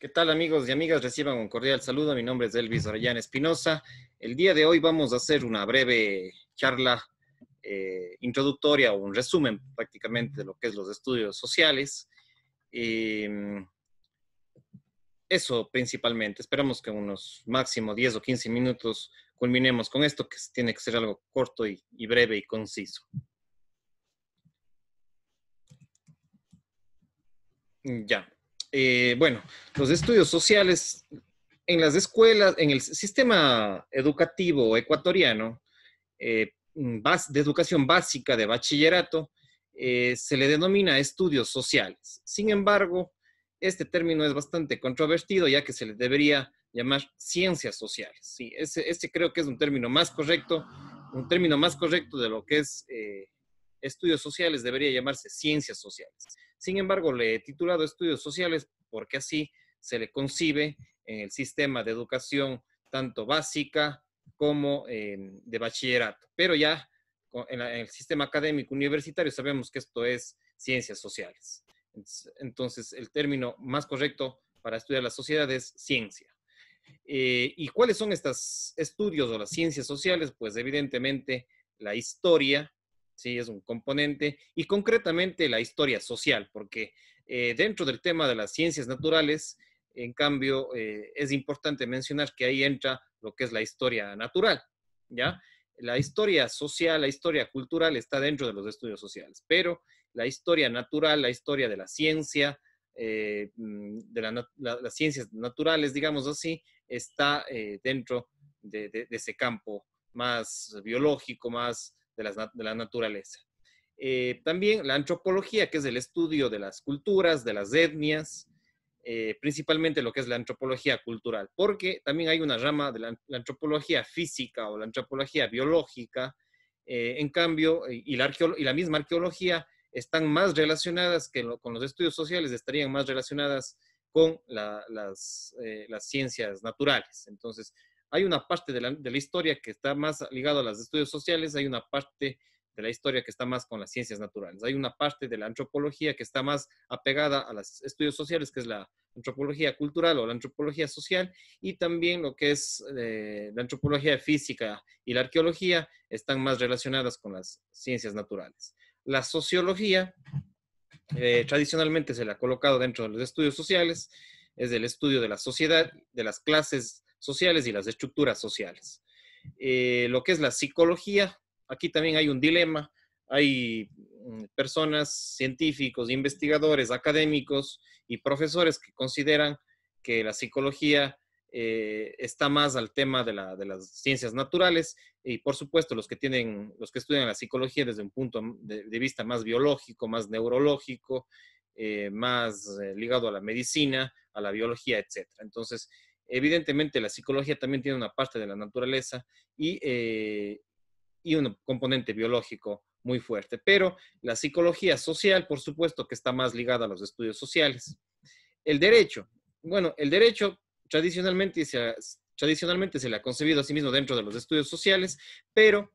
¿Qué tal, amigos y amigas? Reciban un cordial saludo. Mi nombre es Elvis Orellana Espinosa. El día de hoy vamos a hacer una breve charla introductoria o un resumen prácticamente de lo que es los estudios sociales. Eh, Eso principalmente. Esperamos que unos máximo 10 o 15 minutos culminemos con esto, que tiene que ser algo corto y breve y conciso. Ya. Bueno, los estudios sociales en las escuelas, en el sistema educativo ecuatoriano, de educación básica de bachillerato, se le denomina estudios sociales. Sin embargo, este término es bastante controvertido, ya que se le debería llamar ciencias sociales. Sí, ese creo que es un término más correcto de lo que es estudios sociales, debería llamarse ciencias sociales. Sin embargo, le he titulado estudios sociales porque así se le concibe en el sistema de educación tanto básica como de bachillerato. Pero ya en el sistema académico universitario sabemos que esto es ciencias sociales. Entonces, el término más correcto para estudiar la sociedad es ciencia. ¿Y cuáles son estos estudios o las ciencias sociales? Pues evidentemente la historia, sí, es un componente, y concretamente la historia social, porque dentro del tema de las ciencias naturales, en cambio, es importante mencionar que ahí entra lo que es la historia natural, ¿ya? La historia social, la historia cultural está dentro de los estudios sociales, pero la historia natural, la historia de la ciencia, las ciencias naturales, digamos así, está dentro ese campo más biológico, más de la naturaleza. También la antropología, que es el estudio de las culturas, de las etnias, principalmente lo que es la antropología cultural, porque también hay una rama de la antropología física o la antropología biológica, en cambio, y la misma arqueología están más relacionadas con los estudios sociales, estarían más relacionadas con las ciencias naturales. Entonces, hay una parte de la historia que está más ligada a los estudios sociales, hay una parte de la historia que está más con las ciencias naturales. Hay una parte de la antropología que está más apegada a los estudios sociales, que es la antropología cultural o la antropología social, y también lo que es la antropología física y la arqueología están más relacionadas con las ciencias naturales. La sociología tradicionalmente se le ha colocado dentro de los estudios sociales, es el estudio de la sociedad, de las clases sociales y las estructuras sociales. Lo que es la psicología, aquí también hay un dilema, hay personas, científicos, investigadores, académicos y profesores que consideran que la psicología está más al tema de las ciencias naturales y por supuesto los que estudian la psicología desde un punto de vista más biológico, más neurológico, más ligado a la medicina, a la biología, etcétera. Entonces, evidentemente la psicología también tiene una parte de la naturaleza y un componente biológico muy fuerte, pero la psicología social, por supuesto, que está más ligada a los estudios sociales. El derecho, bueno, el derecho tradicionalmente se le ha concebido a sí mismo dentro de los estudios sociales, pero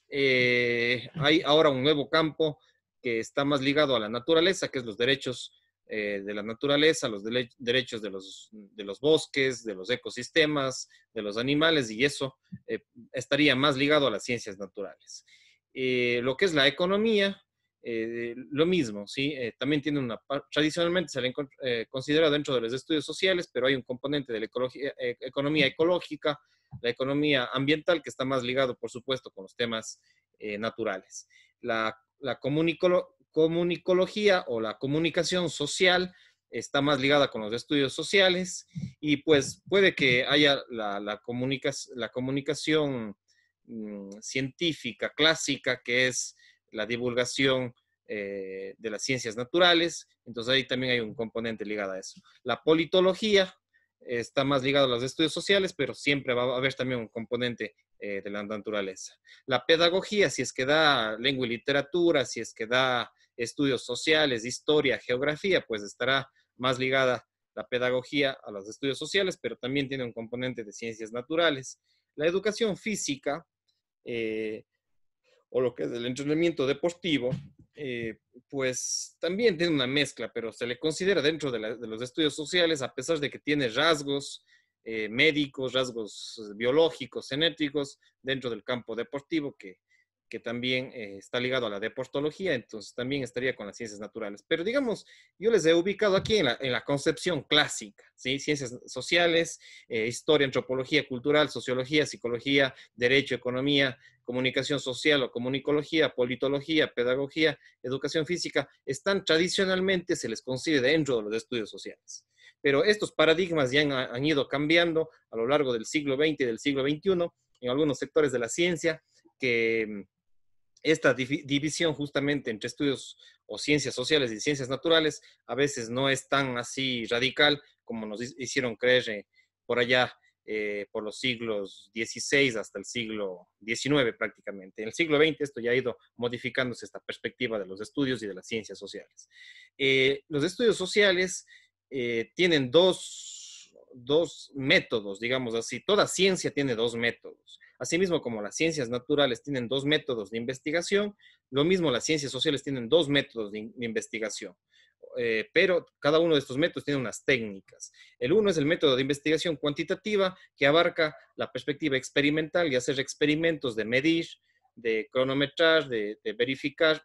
hay ahora un nuevo campo que está más ligado a la naturaleza, que es los derechos de la naturaleza, los derechos de los bosques, de los ecosistemas, de los animales, y eso estaría más ligado a las ciencias naturales. Lo que es la economía, lo mismo, ¿sí? También tiene tradicionalmente se le considera dentro de los estudios sociales, pero hay un componente de la economía ecológica, la economía ambiental, que está más ligado, por supuesto, con los temas naturales. La comunicología o la comunicación social está más ligada con los estudios sociales y pues puede que haya la comunicación científica clásica, que es la divulgación de las ciencias naturales, entonces ahí también hay un componente ligado a eso. La politología está más ligada a los estudios sociales, pero siempre va a haber también un componente de la naturaleza. La pedagogía, si es que da lengua y literatura, si es que da estudios sociales, historia, geografía, pues estará más ligada la pedagogía a los estudios sociales, pero también tiene un componente de ciencias naturales. La educación física, o lo que es el entrenamiento deportivo, eh, pues también tiene una mezcla, pero se le considera dentro de los estudios sociales, a pesar de que tiene rasgos médicos, rasgos biológicos, genéticos, dentro del campo deportivo, que también está ligado a la deportología, entonces también estaría con las ciencias naturales. Pero digamos, yo les he ubicado aquí en la concepción clásica, ¿sí? Ciencias sociales, historia, antropología, cultural, sociología, psicología, derecho, economía, comunicación social o comunicología, politología, pedagogía, educación física, están tradicionalmente, se les considera dentro de los estudios sociales. Pero estos paradigmas ya han ido cambiando a lo largo del siglo XX y del siglo XXI en algunos sectores de la ciencia, que esta división justamente entre estudios o ciencias sociales y ciencias naturales a veces no es tan así radical como nos hicieron creer por allá por los siglos XVI hasta el siglo XIX prácticamente. En el siglo XX esto ya ha ido modificándose esta perspectiva de los estudios y de las ciencias sociales. Los estudios sociales tienen dos métodos, digamos así. Toda ciencia tiene dos métodos. Asimismo, como las ciencias naturales tienen dos métodos de investigación, lo mismo las ciencias sociales tienen dos métodos de investigación. Pero cada uno de estos métodos tiene unas técnicas. El uno es el método de investigación cuantitativa, que abarca la perspectiva experimental y hacer experimentos de medir, de cronometrar, de verificar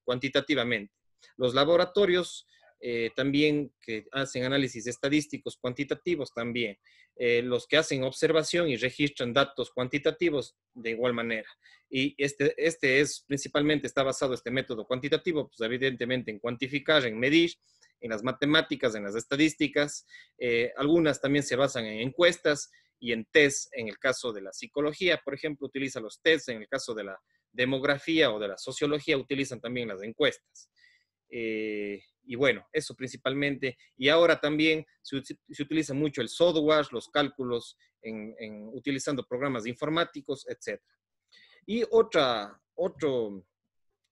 cuantitativamente. Los laboratorios también que hacen análisis estadísticos cuantitativos también, los que hacen observación y registran datos cuantitativos de igual manera. Y este es principalmente, está basado este método cuantitativo, pues evidentemente en cuantificar, en medir, en las matemáticas, en las estadísticas. Algunas también se basan en encuestas y en test. En el caso de la psicología, por ejemplo, utiliza los tests. En el caso de la demografía o de la sociología, utilizan también las encuestas. Y bueno, eso principalmente. Y ahora también se utiliza mucho el software, los cálculos, utilizando programas informáticos, etc. Y otro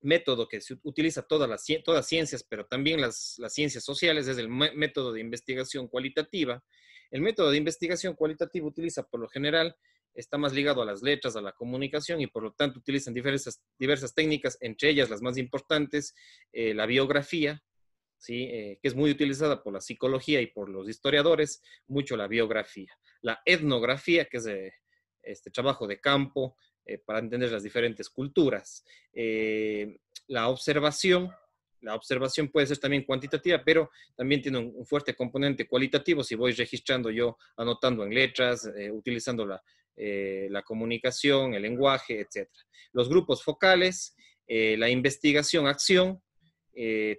método que se utiliza todas ciencias, pero también las ciencias sociales, es el método de investigación cualitativa. El método de investigación cualitativa utiliza por lo general, está más ligado a las letras, a la comunicación, y por lo tanto utilizan diversas técnicas, entre ellas las más importantes, la biografía, ¿sí? Que es muy utilizada por la psicología y por los historiadores, mucho la biografía. La etnografía, que es este trabajo de campo, para entender las diferentes culturas. La observación puede ser también cuantitativa, pero también tiene un fuerte componente cualitativo si voy registrando yo, anotando en letras, utilizando la comunicación, el lenguaje, etc. Los grupos focales, la investigación-acción,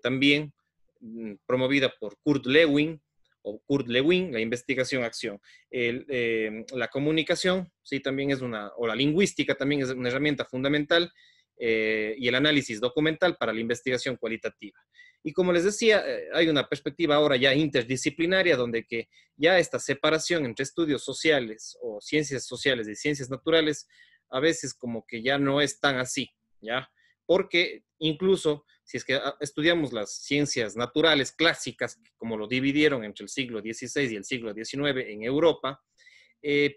también promovida por Kurt Lewin, la investigación-acción. La comunicación, sí, también es o la lingüística también es una herramienta fundamental, y el análisis documental para la investigación cualitativa. Y como les decía, hay una perspectiva ahora ya interdisciplinaria, donde que ya esta separación entre estudios sociales o ciencias sociales y ciencias naturales, a veces como que ya no es tan así, ¿ya? Porque incluso si es que estudiamos las ciencias naturales clásicas, como lo dividieron entre el siglo XVI y el siglo XIX en Europa,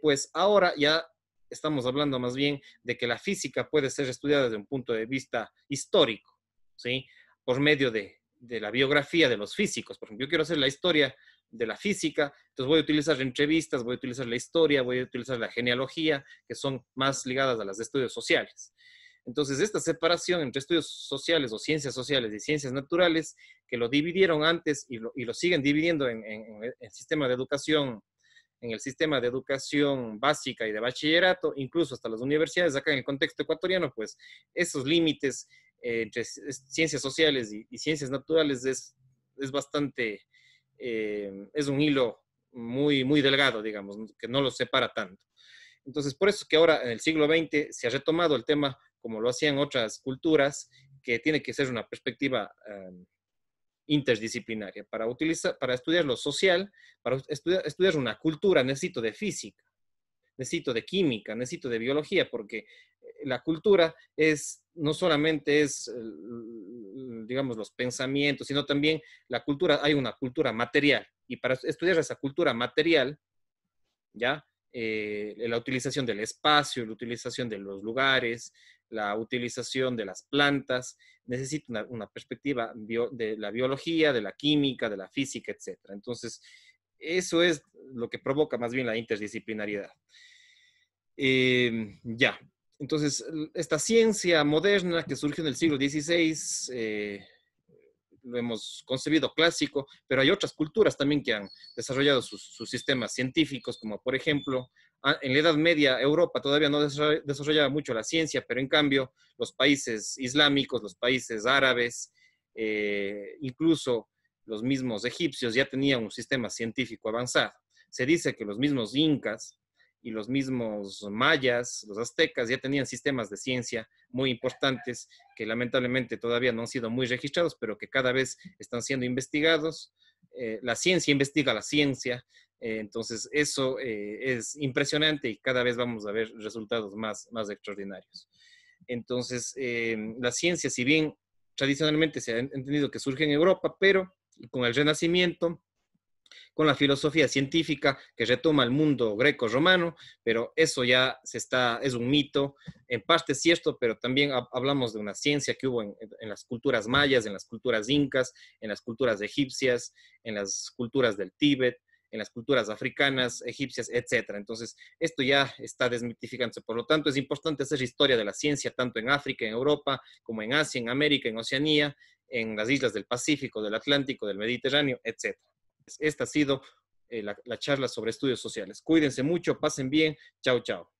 pues ahora ya estamos hablando más bien de que la física puede ser estudiada desde un punto de vista histórico, ¿sí? Por medio de la biografía de los físicos. Por ejemplo, yo quiero hacer la historia de la física, entonces voy a utilizar entrevistas, voy a utilizar la historia, voy a utilizar la genealogía, que son más ligadas a los estudios sociales. Entonces, esta separación entre estudios sociales o ciencias sociales y ciencias naturales, que lo dividieron antes y lo siguen dividiendo en el sistema de educación, en el sistema de educación básica y de bachillerato, incluso hasta las universidades, acá en el contexto ecuatoriano, pues esos límites entre ciencias sociales y ciencias naturales es bastante, es un hilo muy delgado, digamos, que no los separa tanto. Entonces, por eso es que ahora en el siglo XX se ha retomado el tema como lo hacían otras culturas, que tiene que ser una perspectiva interdisciplinaria. Para estudiar lo social, para estudiar una cultura, necesito de física, necesito de química, necesito de biología, porque la cultura no solamente es, digamos, los pensamientos, sino también hay una cultura material. Y para estudiar esa cultura material, ¿ya? La utilización del espacio, la utilización de los lugares, la utilización de las plantas, necesita una perspectiva de la biología, de la química, de la física, etcétera. Entonces, eso es lo que provoca más bien la interdisciplinariedad. Ya, entonces, esta ciencia moderna que surgió en el siglo XVI, lo hemos concebido clásico, pero hay otras culturas también que han desarrollado sus sistemas científicos, como por ejemplo, en la Edad Media Europa todavía no desarrollaba mucho la ciencia, pero en cambio los países islámicos, los países árabes, incluso los mismos egipcios ya tenían un sistema científico avanzado. Se dice que los mismos incas y los mismos mayas, los aztecas, ya tenían sistemas de ciencia muy importantes que lamentablemente todavía no han sido muy registrados, pero que cada vez están siendo investigados. La ciencia investiga la ciencia, entonces eso es impresionante y cada vez vamos a ver resultados más extraordinarios. Entonces, la ciencia, si bien tradicionalmente se ha entendido que surge en Europa, pero con el Renacimiento, con la filosofía científica que retoma el mundo greco-romano, pero eso ya es un mito, en parte es cierto, pero también hablamos de una ciencia que hubo en las culturas mayas, en las culturas incas, en las culturas egipcias, en las culturas del Tíbet, en las culturas africanas, egipcias, etcétera. Entonces, esto ya está desmitificándose. Por lo tanto, es importante hacer historia de la ciencia tanto en África, en Europa, como en Asia, en América, en Oceanía, en las islas del Pacífico, del Atlántico, del Mediterráneo, etcétera. Esta ha sido la charla sobre estudios sociales. Cuídense mucho, pasen bien. Chao, chao.